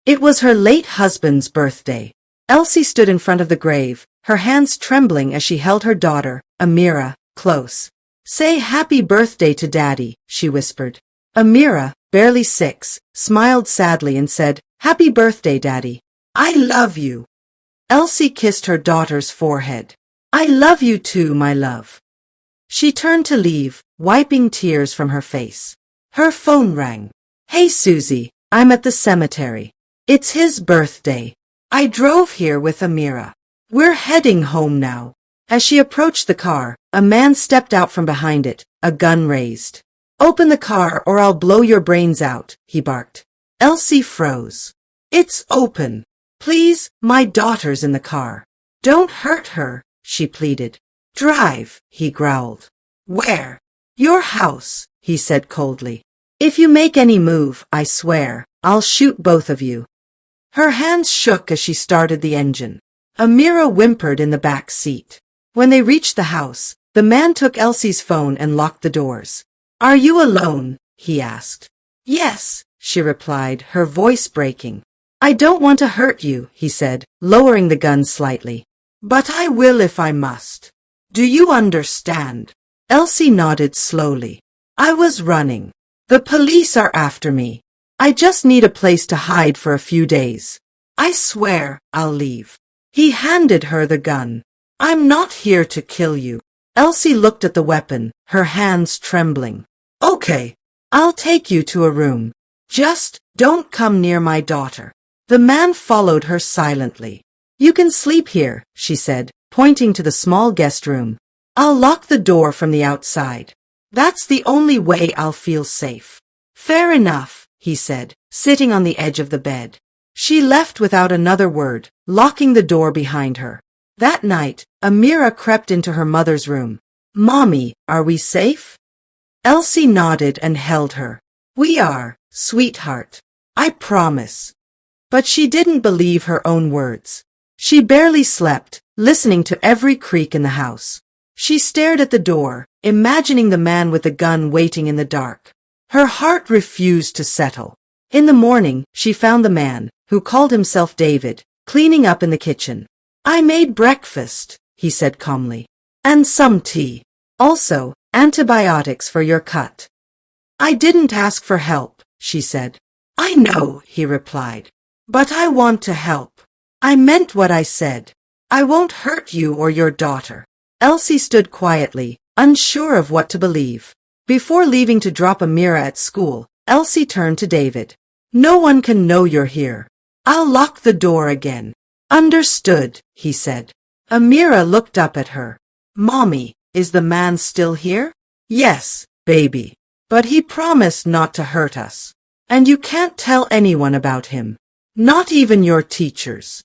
It was her late husband's birthday. Elsie stood in front of the grave, her hands trembling as she held her daughter, Amira, close. "Say happy birthday to Daddy," she whispered. Amira, barely 6, smiled sadly and said, "Happy birthday, Daddy. I love you." Elsie kissed her daughter's forehead. "I love you too, my love." She turned to leave, wiping tears from her face. Her phone rang. "Hey Susie, I'm at the cemetery. It's his birthday. I drove here with Amira. We're heading home now." As she approached the car, a man stepped out from behind it, a gun raised. "Open the car or I'll blow your brains out," he barked. Elsie froze. "It's open. Please, my daughter's in the car." "Don't hurt her," she pleaded. "Drive," he growled. "Where?" "Your house," he said coldly. "If you make any move, I swear, I'll shoot both of you." Her hands shook as she started the engine. Amira whimpered in the back seat. When they reached the house, the man took Elsie's phone and locked the doors. "Are you alone?" he asked. "Yes," she replied, her voice breaking. "I don't want to hurt you," he said, lowering the gun slightly. "But I will if I must. Do you understand?" Elsie nodded slowly. "I was running. The police are after me. I just need a place to hide for a few days. I swear I'll leave." He handed her the gun. "I'm not here to kill you." Elsie looked at the weapon, her hands trembling. "Okay, I'll take you to a room. Just don't come near my daughter." The man followed her silently. "You can sleep here," she said, pointing to the small guest room. "I'll lock the door from the outside. That's the only way I'll feel safe." "Fair enough," he said, sitting on the edge of the bed. She left without another word, locking the door behind her. That night, Amira crept into her mother's room. "Mommy, are we safe?" Elsie nodded and held her. "We are, sweetheart. I promise." But she didn't believe her own words. She barely slept, listening to every creak in the house. She stared at the door, imagining the man with the gun waiting in the dark. Her heart refused to settle. In the morning, she found the man, who called himself David, cleaning up in the kitchen. "I made breakfast," he said calmly. "And some tea. Also, antibiotics for your cut." "I didn't ask for help," she said. "I know," he replied. "But I want to help. I meant what I said. I won't hurt you or your daughter." Elsie stood quietly, unsure of what to believe. Before leaving to drop Amira at school, Elsie turned to David. "No one can know you're here. I'll lock the door again." "Understood," he said. Amira looked up at her. "Mommy, is the man still here?" "Yes, baby. But he promised not to hurt us. And you can't tell anyone about him. Not even your teachers."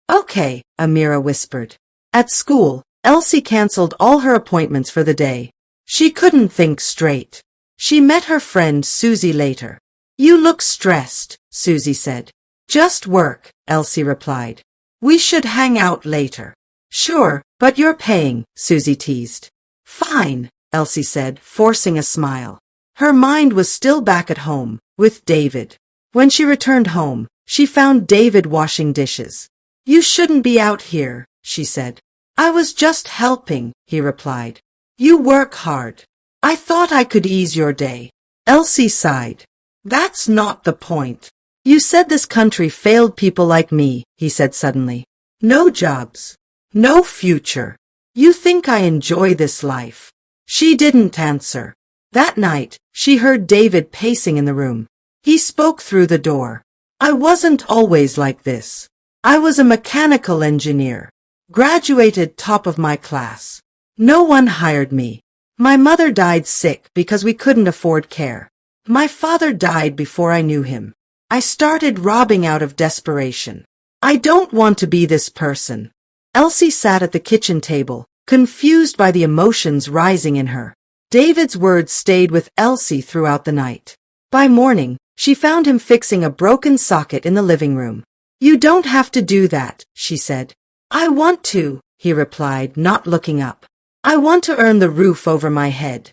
"Okay," Amira whispered. At school, Elsie canceled all her appointments for the day. She couldn't think straight. She met her friend Susie later. "You look stressed," Susie said. "Just work," Elsie replied. "We should hang out later." "Sure, but you're paying," Susie teased. "Fine," Elsie said, forcing a smile. Her mind was still back at home, with David. When she returned home, she found David washing dishes. "You shouldn't be out here," she said. "I was just helping," he replied. "You work hard. I thought I could ease your day." Elsie sighed. "That's not the point." "You said this country failed people like me," he said suddenly. "No jobs. No future. You think I enjoy this life?" She didn't answer. That night, she heard David pacing in the room. He spoke through the door. "I wasn't always like this. I was a mechanical engineer. Graduated top of my class. No one hired me. My mother died sick because we couldn't afford care. My father died before I knew him. I started robbing out of desperation. I don't want to be this person." Elsie sat at the kitchen table, confused by the emotions rising in her. David's words stayed with Elsie throughout the night. By morning, she found him fixing a broken socket in the living room. "You don't have to do that," she said. "I want to," he replied, not looking up. "I want to earn the roof over my head."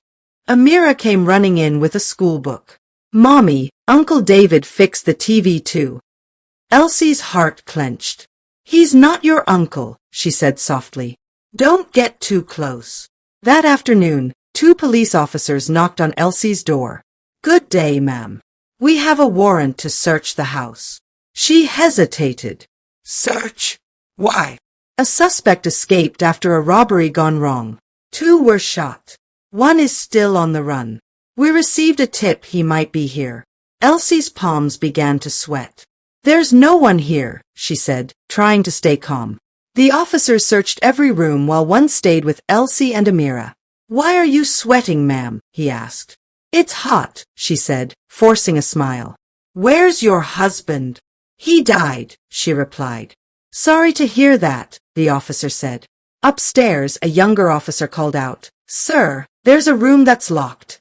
Amira came running in with a school book. "Mommy, Uncle David fixed the TV too." Elsie's heart clenched. "He's not your uncle," she said softly. "Don't get too close." That afternoon, 2 police officers knocked on Elsie's door. "Good day, ma'am. We have a warrant to search the house." She hesitated. "Search? Why?" "A suspect escaped after a robbery gone wrong. 2 were shot. 1 is still on the run. We received a tip he might be here." Elsie's palms began to sweat. "There's no one here," she said, trying to stay calm. The officers searched every room while one stayed with Elsie and Amira. "Why are you sweating, ma'am?" he asked. "It's hot," she said, forcing a smile. "Where's your husband?" "He died," she replied. "Sorry to hear that," the officer said. Upstairs, a younger officer called out, "Sir, there's a room that's locked."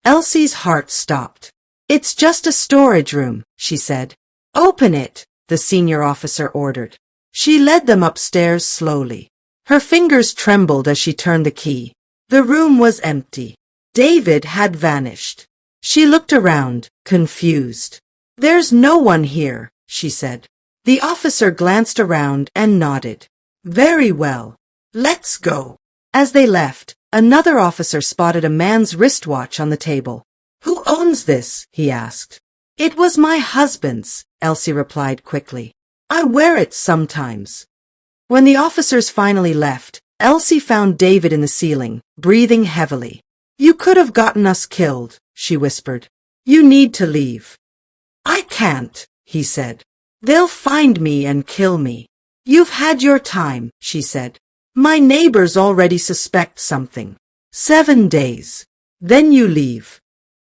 Elsie's heart stopped. "It's just a storage room," she said. "Open it," the senior officer ordered. She led them upstairs slowly. Her fingers trembled as she turned the key. The room was empty. David had vanished. She looked around, confused. "There's no one here," she said. The officer glanced around and nodded. "Very well. Let's go." As they left, another officer spotted a man's wristwatch on the table. "Who owns this?" he asked. "It was my husband's," Elsie replied quickly. "I wear it sometimes." When the officers finally left, Elsie found David in the ceiling, breathing heavily. "You could have gotten us killed," she whispered. "You need to leave." "I can't," he said. "They'll find me and kill me." "You've had your time," she said. "My neighbors already suspect something. 7 days. Then you leave."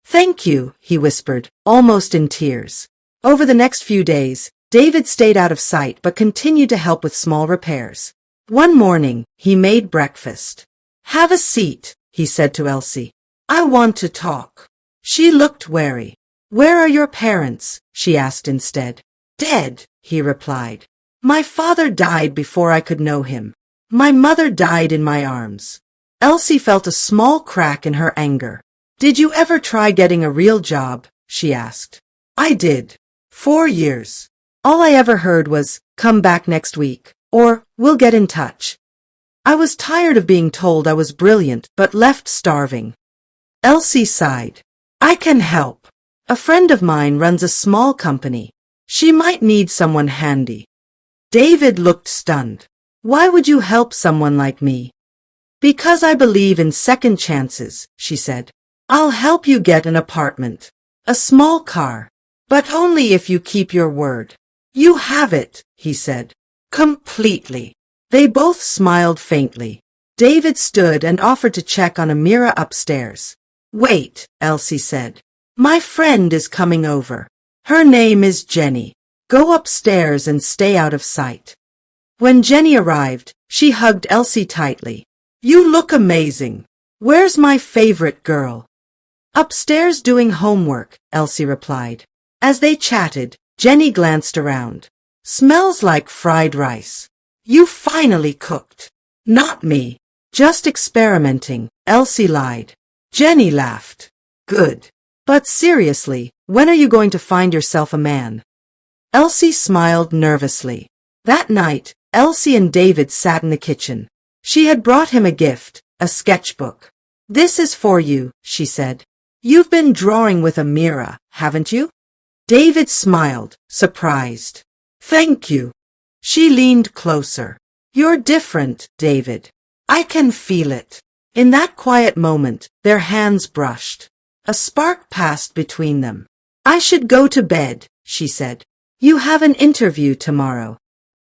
"Thank you," he whispered, almost in tears. Over the next few days, David stayed out of sight but continued to help with small repairs. One morning, he made breakfast. "Have a seat," he said to Elsie. "I want to talk." She looked wary. "Where are your parents?" she asked instead. "Dead," he replied. "My father died before I could know him. My mother died in my arms." Elsie felt a small crack in her anger. "Did you ever try getting a real job?" she asked. "I did. 4 years. All I ever heard was, 'Come back next week,' or 'We'll get in touch.' I was tired of being told I was brilliant but left starving." Elsie sighed. "I can help. A friend of mine runs a small company. She might need someone handy." David looked stunned. "Why would you help someone like me?" "Because I believe in second chances," she said. "I'll help you get an apartment. A small car. But only if you keep your word." "You have it," he said. "Completely." They both smiled faintly. David stood and offered to check on Amira upstairs. "Wait," Elsie said. "My friend is coming over. Her name is Jenny. Go upstairs and stay out of sight." When Jenny arrived, she hugged Elsie tightly. "You look amazing. Where's my favorite girl?" "Upstairs doing homework," Elsie replied. As they chatted, Jenny glanced around. "Smells like fried rice. You finally cooked." "Not me. Just experimenting," Elsie lied. Jenny laughed. "Good. But seriously, when are you going to find yourself a man?" Elsie smiled nervously. That night, Elsie and David sat in the kitchen. She had brought him a gift, a sketchbook. "This is for you," she said. "You've been drawing with Amira, haven't you?" David smiled, surprised. "Thank you." She leaned closer. "You're different, David. I can feel it." In that quiet moment, their hands brushed. A spark passed between them. "I should go to bed," she said. "You have an interview tomorrow."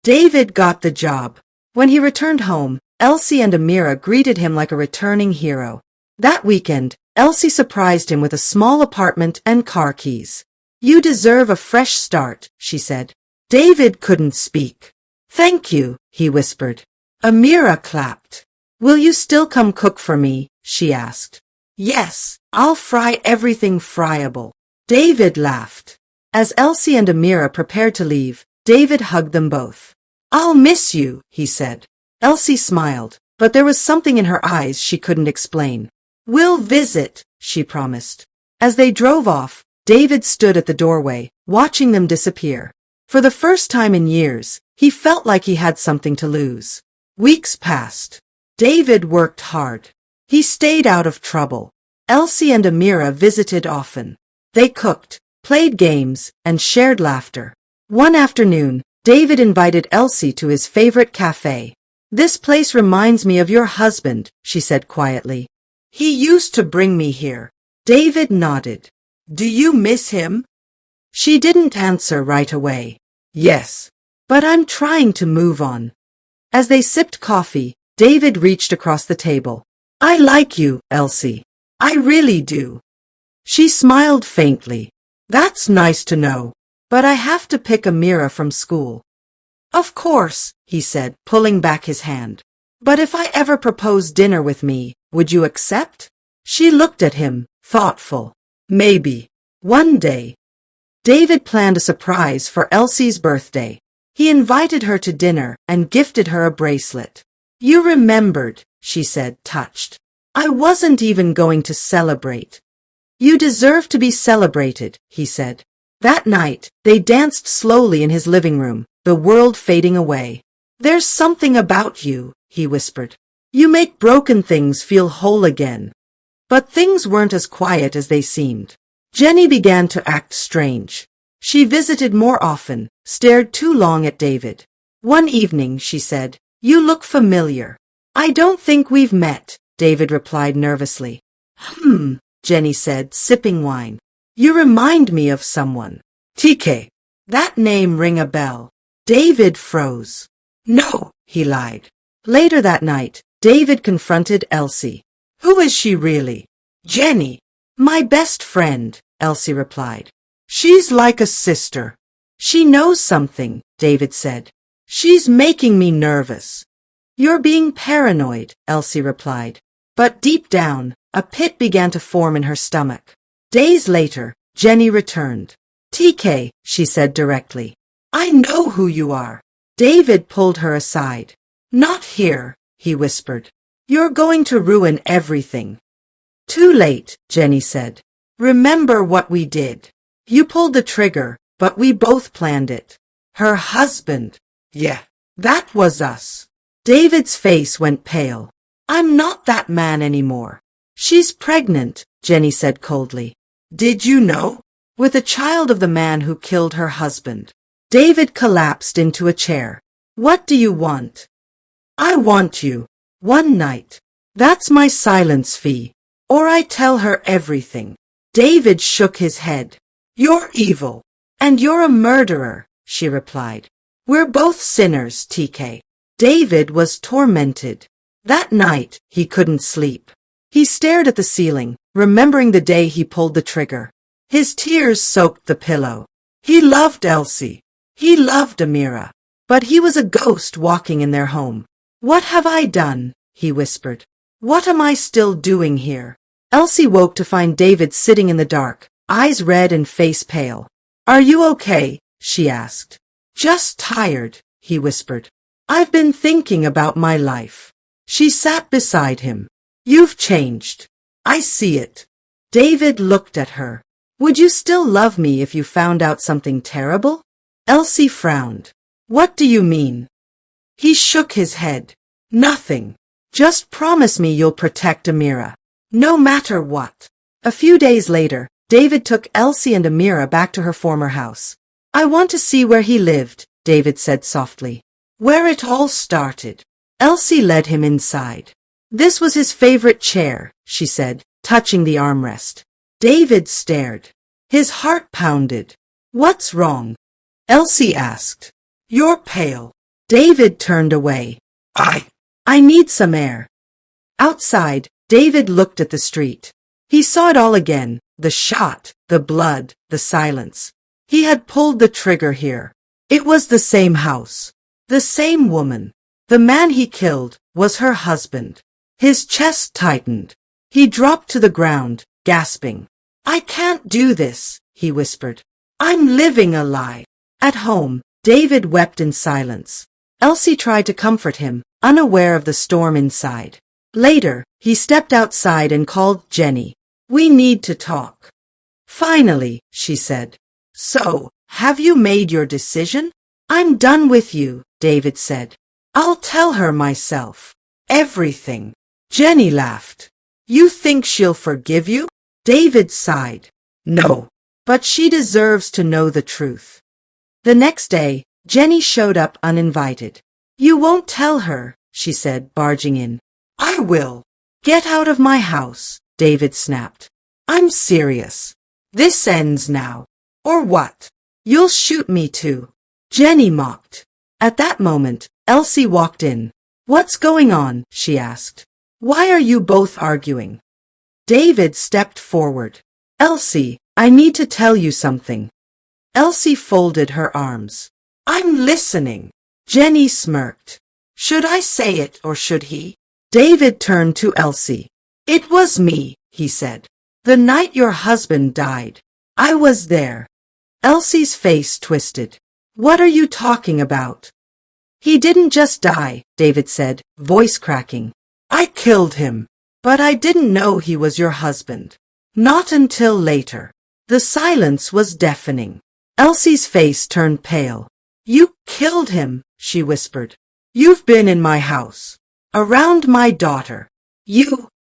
David got the job. When he returned home, Elsie and Amira greeted him like a returning hero. That weekend, Elsie surprised him with a small apartment and car keys. "You deserve a fresh start," she said. David couldn't speak. "Thank you," he whispered. Amira clapped. "Will you still come cook for me?" she asked. "Yes, I'll fry everything fryable." David laughed. As Elsie and Amira prepared to leave, David hugged them both. "I'll miss you," he said. Elsie smiled, but there was something in her eyes she couldn't explain. "We'll visit," she promised. As they drove off, David stood at the doorway, watching them disappear. For the first time in years, he felt like he had something to lose. Weeks passed. David worked hard. He stayed out of trouble. Elsie and Amira visited often. They cooked, played games, and shared laughter. One afternoon, David invited Elsie to his favorite cafe. "This place reminds me of your husband," she said quietly. "He used to bring me here." David nodded. "Do you miss him?" She didn't answer right away. "Yes, but I'm trying to move on." As they sipped coffee, David reached across the table. "I like you, Elsie. I really do." She smiled faintly. "That's nice to know. But I have to pick Amira from school." "Of course," he said, pulling back his hand. "But if I ever propose dinner with me, would you accept?" She looked at him, thoughtful. "Maybe. One day." David planned a surprise for Elsie's birthday. He invited her to dinner and gifted her a bracelet. "You remembered," she said, touched. "I wasn't even going to celebrate." "You deserve to be celebrated," he said. That night, they danced slowly in his living room, the world fading away. "There's something about you," he whispered. "You make broken things feel whole again." But things weren't as quiet as they seemed. Jenny began to act strange. She visited more often, stared too long at David. One evening, she said, "You look familiar." "I don't think we've met," David replied nervously. Jenny said, sipping wine. "You remind me of someone." "TK." That name rang a bell. David froze. "No," he lied. Later that night, David confronted Elsie. "Who is she really?" "Jenny." "My best friend," Elsie replied. "She's like a sister." "She knows something," David said. "She's making me nervous." "You're being paranoid," Elsie replied. But deep down, a pit began to form in her stomach. Days later, Jenny returned. "TK," she said directly. "I know who you are." David pulled her aside. "Not here," he whispered. "You're going to ruin everything." "Too late," Jenny said. "Remember what we did. You pulled the trigger, but we both planned it." "Her husband." "Yeah, that was us." David's face went pale. "I'm not that man anymore." "She's pregnant," Jenny said coldly. "Did you know?" "With a child of the man who killed her husband." David collapsed into a chair. "What do you want?" "I want you. One night. That's my silence fee. Or I tell her everything." David shook his head. "You're evil. And you're a murderer," she replied. "We're both sinners, TK." David was tormented. That night, he couldn't sleep. He stared at the ceiling, remembering the day he pulled the trigger. His tears soaked the pillow. He loved Elsie. He loved Amira. But he was a ghost walking in their home. "What have I done?" he whispered. "What am I still doing here?" Elsie woke to find David sitting in the dark, eyes red and face pale. "Are you okay?" she asked. "Just tired," he whispered. "I've been thinking about my life." She sat beside him. "You've changed. I see it." David looked at her. "Would you still love me if you found out something terrible?" Elsie frowned. "What do you mean?" He shook his head. "Nothing. Just promise me you'll protect Amira. No matter what." A few days later, David took Elsie and Amira back to her former house. "I want to see where he lived," David said softly. "Where it all started." Elsie led him inside. "This was his favorite chair," she said, touching the armrest. David stared. His heart pounded. "What's wrong?" Elsie asked. "You're pale." David turned away. I need some air." Outside, David looked at the street. He saw it all again, the shot, the blood, the silence. He had pulled the trigger here. It was the same house. The same woman. The man he killed was her husband. His chest tightened. He dropped to the ground, gasping. "I can't do this," he whispered. "I'm living a lie." At home, David wept in silence. Elsie tried to comfort him, unaware of the storm inside. Later, he stepped outside and called Jenny. "We need to talk." "Finally," she said. "So, Have you made your decision? I'm done with you, David said. I'll tell her myself. Everything. Jenny laughed. You think she'll forgive you? David sighed. No, but she deserves to know the truth. The next day, Jenny showed up uninvited. You won't tell her, she said, barging in. I will. Get out of my house, David snapped. I'm serious. This ends now. Or what? You'll shoot me too. Jenny mocked. At that moment, Elsie walked in. What's going on? She asked. Why are you both arguing? David stepped forward. Elsie, I need to tell you something. Elsie folded her arms. I'm listening. Jenny smirked. Should I say it or should he? David turned to Elsie. It was me, he said. The night your husband died. I was there. Elsie's face twisted. What are you talking about? He didn't just die, David said, voice cracking. I killed him. But I didn't know he was your husband. Not until later. The silence was deafening. Elsie's face turned pale. You killed him, she whispered. You've been in my house. Around my daughter.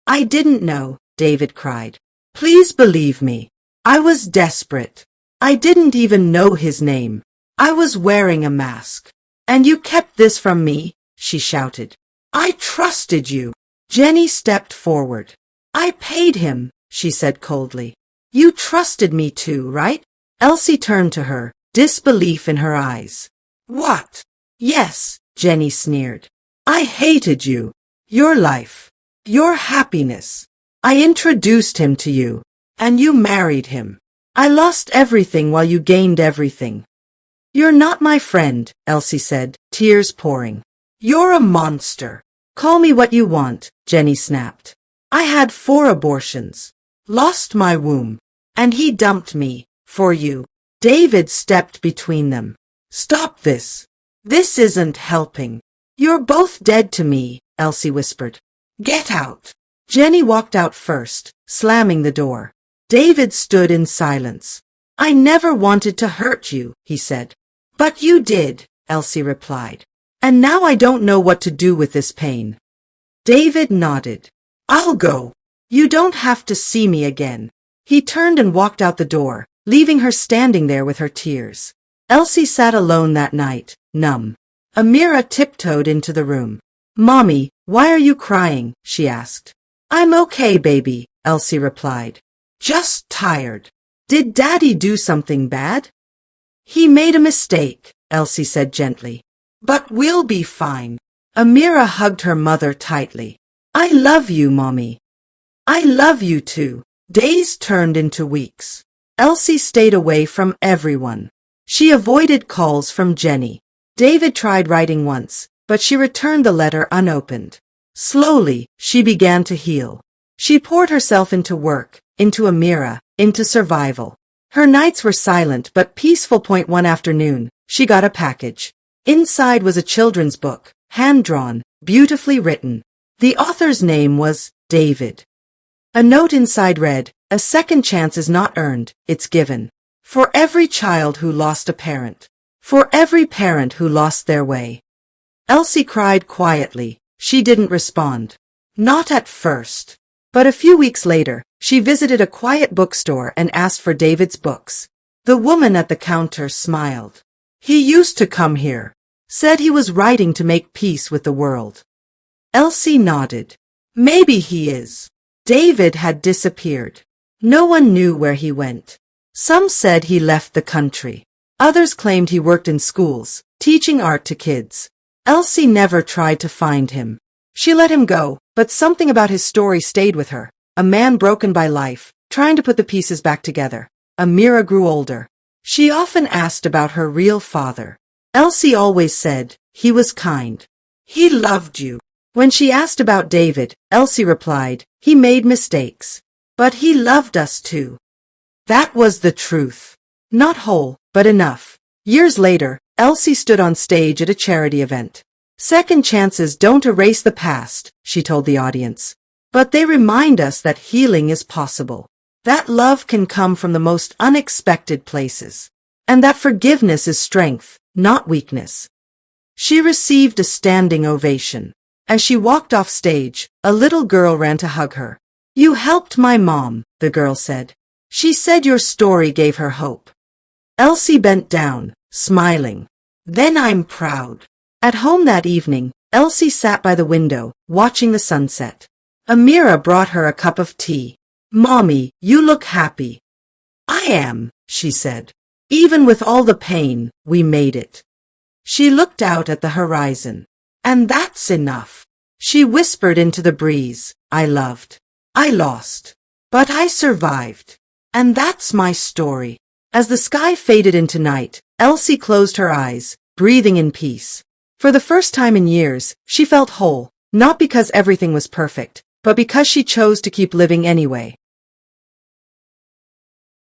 I didn't know, David cried. Please believe me. I was desperate. I didn't even know his name. I was wearing a mask. And you kept this from me, she shouted. I trusted you. Jenny stepped forward. I paid him, she said coldly. You trusted me too, right? Elsie turned to her, disbelief in her eyes. What? Yes, Jenny sneered. I hated you. Your life. Your happiness. I introduced him to you. And you married him. I lost everything while you gained everything. You're not my friend, Elsie said, tears pouring. You're a monster. Call me what you want, Jenny snapped. I had 4 abortions. Lost my womb. And he dumped me. For you. David stepped between them. Stop this. This isn't helping. You're both dead to me, Elsie whispered. Get out. Jenny walked out first, slamming the door. David stood in silence. I never wanted to hurt you, he said. But you did, Elsie replied. And now I don't know what to do with this pain. David nodded. I'll go. You don't have to see me again. He turned and walked out the door, leaving her standing there with her tears. Elsie sat alone that night, numb. Amira tiptoed into the room. Mommy, why are you crying? She asked. I'm okay, baby, Elsie replied. Just tired. Did Daddy do something bad? He made a mistake, Elsie said gently. But we'll be fine. Amira hugged her mother tightly. I love you, Mommy. I love you too. Days turned into weeks. Elsie stayed away from everyone. She avoided calls from Jenny. David tried writing once, but she returned the letter unopened. Slowly, she began to heal. She poured herself into work, into Amira, into survival. Her nights were silent but peaceful. One afternoon, she got a package. Inside was a children's book, hand-drawn, beautifully written. The author's name was David. A note inside read, a second chance is not earned, it's given. For every child who lost a parent. For every parent who lost their way. Elsie cried quietly. She didn't respond. Not at first. But a few weeks later, she visited a quiet bookstore and asked for David's books. The woman at the counter smiled. He used to come here. Said he was writing to make peace with the world. Elsie nodded. Maybe he is. David had disappeared. No one knew where he went. Some said he left the country. Others claimed he worked in schools, teaching art to kids. Elsie never tried to find him. She let him go, but something about his story stayed with her. A man broken by life, trying to put the pieces back together. Amira grew older. She often asked about her real father. Elsie always said, he was kind. He loved you. When she asked about David, Elsie replied, he made mistakes. But he loved us too. That was the truth. Not whole, but enough. Years later, Elsie stood on stage at a charity event. Second chances don't erase the past, she told the audience. But they remind us that healing is possible. That love can come from the most unexpected places. and that forgiveness is strength, not weakness. She received a standing ovation. As she walked off stage, a little girl ran to hug her. "You helped my mom," the girl said. "She said your story gave her hope." Elsie bent down, smiling. "Then I'm proud." At home that evening, Elsie sat by the window, watching the sunset. Amira brought her a cup of tea. "Mommy, you look happy." "I am," she said. "Even with all the pain, we made it." She looked out at the horizon. "And that's enough." She whispered into the breeze. "I loved. I lost. But I survived. And that's my story." As the sky faded into night, Elsie closed her eyes, breathing in peace. For the first time in years, she felt whole, not because everything was perfect, but because she chose to keep living anyway.